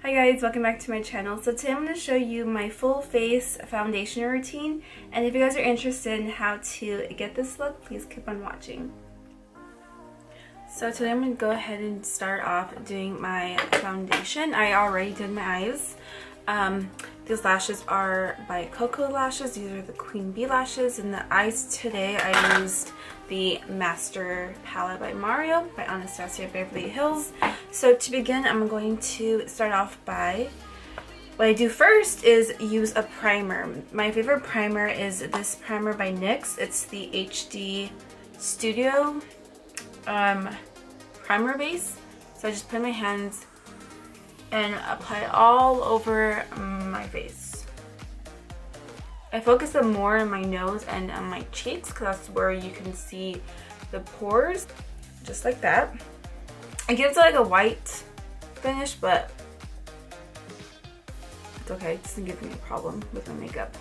Hi guys, welcome back to my channel. So today I'm going to show you my full face foundation routine, and if you guys are interested in how to get this look, please keep on watching. So today I'm going to go ahead and start off doing my foundation. I already did my eyes. These lashes are by Coco Lashes. These are the Queen Bee lashes. And the eyes today I used the Master Palette by Mario by Anastasia Beverly Hills. So to begin, I'm going to start off by, what I do first is use a primer. My favorite primer is this primer by NYX. It's the HD Studio primer base. So I just put my hands and apply it all over my face. I focus it more on my nose and on my cheeks because that's where you can see the pores, just like that. It gives it like a white finish, but it's okay. It doesn't give me a problem with my makeup.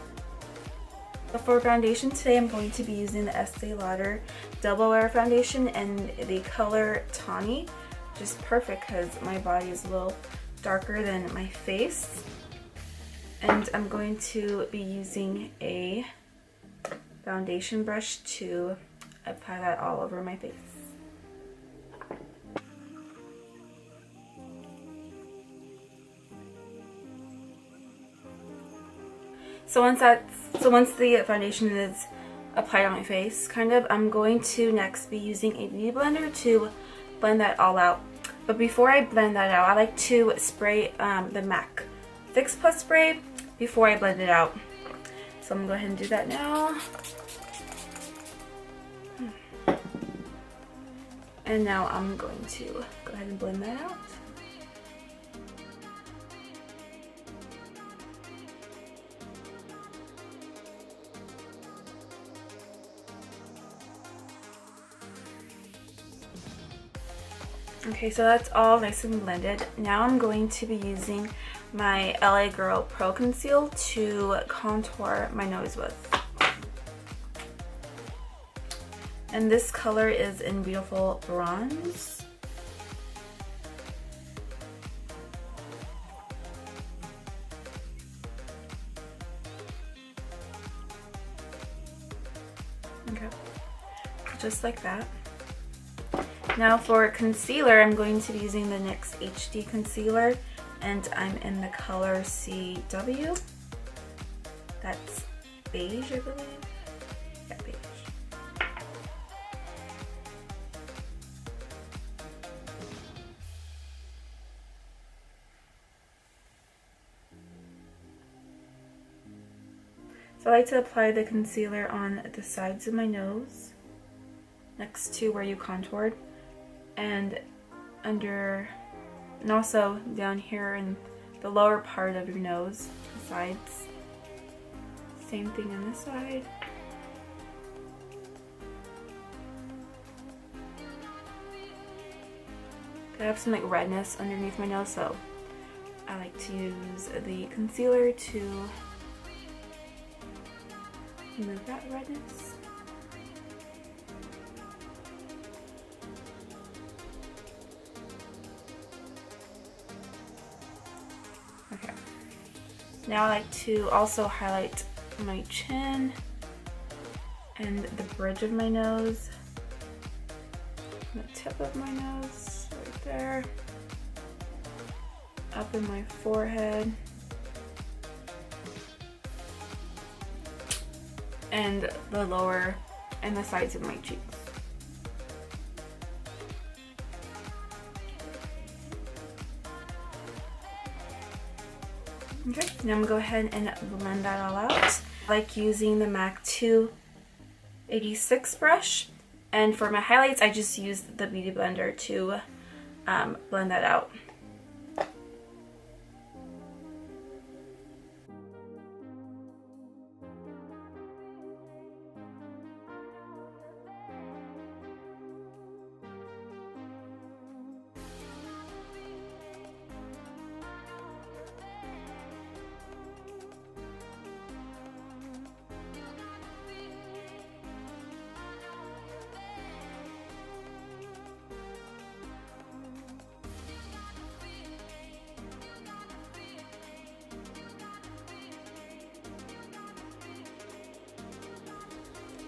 So for foundation today, I'm going to be using the Estee Lauder Double Wear Foundation and the color Tawny, which is perfect because my body is a little darker than my face. And I'm going to be using a foundation brush to apply that all over my face. So once the foundation is applied on my face, I'm going to next be using a beauty blender to blend that all out. But before I blend that out, I like to spray the MAC Fix Plus spray before I blend it out. So I'm going to go ahead and do that now. And now I'm going to go ahead and blend that out. Okay, so that's all nice and blended. Now I'm going to be using my LA Girl Pro Conceal to contour my nose with. And this color is in Beautiful Bronze. Okay, just like that. Now for concealer, I'm going to be using the NYX HD Concealer, and I'm in the color CW. That's beige, I believe. Yeah, beige. So I like to apply the concealer on the sides of my nose, next to where you contoured, and under, and also down here in the lower part of your nose, the sides. Same thing on this side. I have some like redness underneath my nose, so I like to use the concealer to remove that redness. Okay. Now I like to also highlight my chin and the bridge of my nose, the tip of my nose, right there, up in my forehead, and the lower and the sides of my cheeks. Okay, now I'm going to go ahead and blend that all out. I like using the MAC 286 brush, and for my highlights I just use the Beauty Blender to blend that out.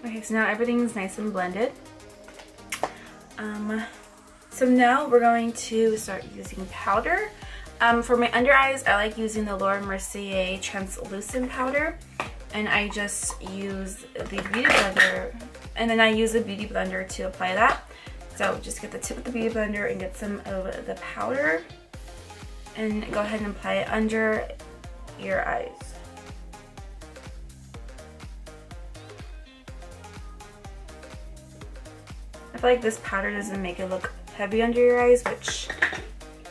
Okay, so now everything's nice and blended. So now we're going to start using powder. For my under eyes, I like using the Lauder Mercier translucent powder, and I just use the beauty blender, and then I use the beauty blender to apply that. So just get the tip of the beauty blender and get some of the powder, and go ahead and apply it under your eyes. I feel like this powder doesn't make it look heavy under your eyes, which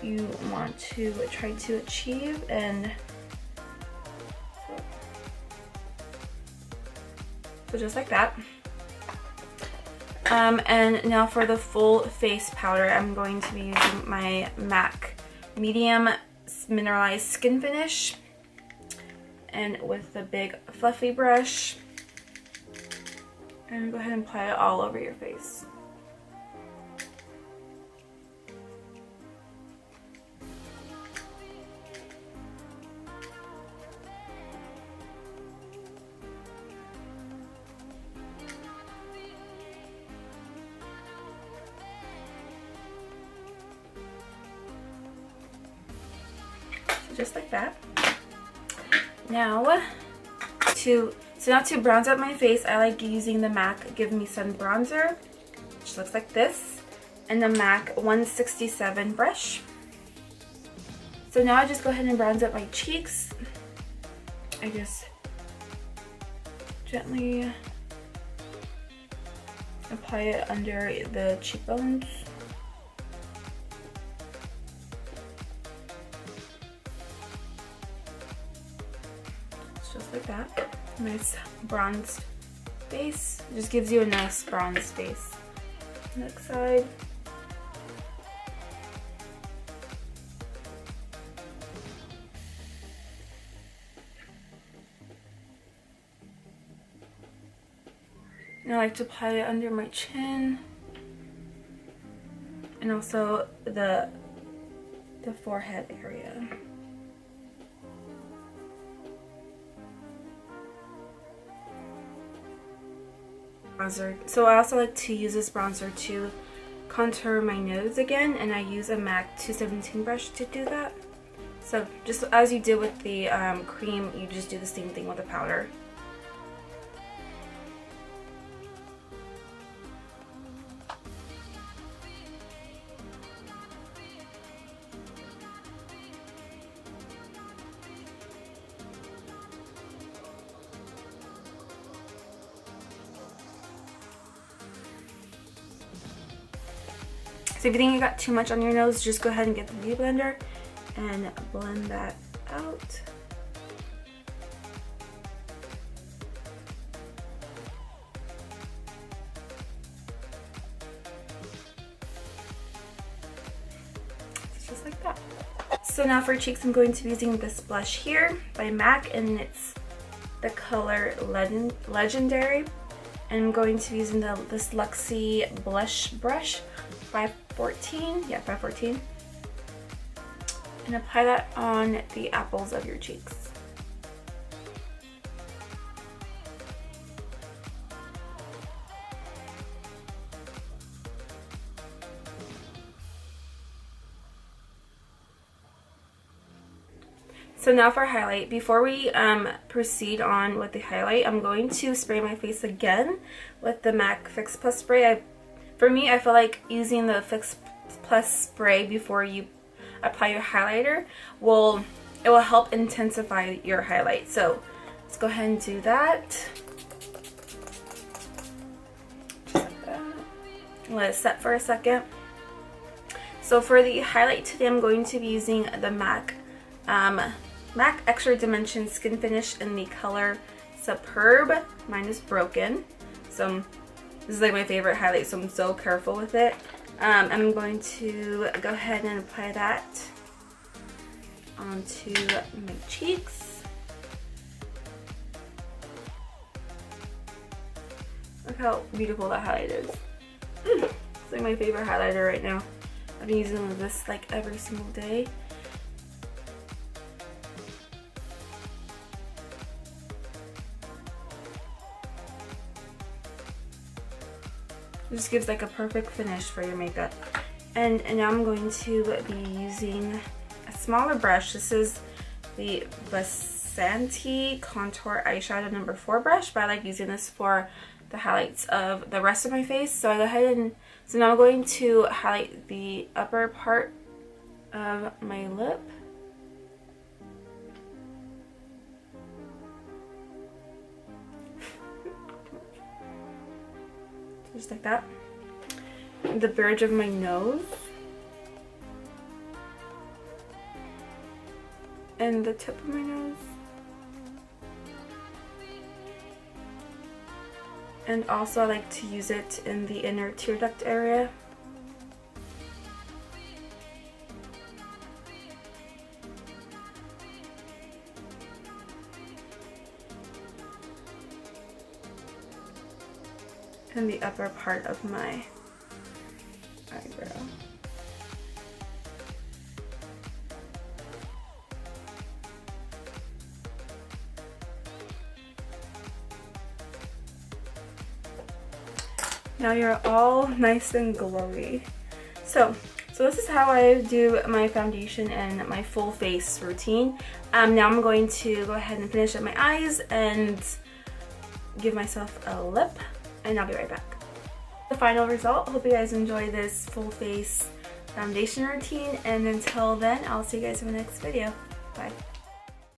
you want to try to achieve. And so just like that. And now for the full face powder, I'm going to be using my MAC medium Mineralize skin finish, and with the big fluffy brush, and go ahead and apply it all over your face. Just like that. Now to bronze up my face, I like using the MAC Give Me Sun bronzer, which looks like this, and the MAC 167 brush. So now I just go ahead and bronze up my cheeks. I just gently apply it under the cheekbones. Just like that. Nice bronzed face. Just gives you a nice bronzed face. Next side. And I like to apply it under my chin, and also the forehead area. Bronzer. So I also like to use this bronzer to contour my nose again, and I use a MAC 217 brush to do that. So just as you did with the cream, you just do the same thing with the powder. So if you think you got too much on your nose, just go ahead and get the beauty blender and blend that out. Just like that. So now for cheeks, I'm going to be using this blush here by MAC, and it's the color Legendary. And I'm going to be using this Luxie blush brush, 514, yeah, 514, and apply that on the apples of your cheeks. So now for highlight. Before we proceed on with the highlight, I'm going to spray my face again with the MAC Fix Plus spray. For me, I feel like using the Fix Plus spray before you apply your highlighter will help intensify your highlight. So let's go ahead and do that. Just like that. Let it set for a second. So for the highlight today, I'm going to be using the MAC Extra Dimension Skin Finish in the color Superb. Mine is broken. So this is like my favorite highlight, so I'm so careful with it. I'm going to go ahead and apply that onto my cheeks. Look how beautiful that highlight is. It's like my favorite highlighter right now. I've been using this like every single day. It just gives like a perfect finish for your makeup. And now I'm going to be using a smaller brush. This is the Basanti Contour Eyeshadow number 4 brush, but I like using this for the highlights of the rest of my face. So I go ahead and, so now I'm going to highlight the upper part of my lip. Just like that. The bridge of my nose. And the tip of my nose. And also I like to use it in the inner tear duct area. And the upper part of my eyebrow. Now you're all nice and glowy. So this is how I do my foundation and my full face routine. Now I'm going to go ahead and finish up my eyes and give myself a lip, and I'll be right back. The final result. Hope you guys enjoy this full face foundation routine, and until then, I'll see you guys in the next video. Bye.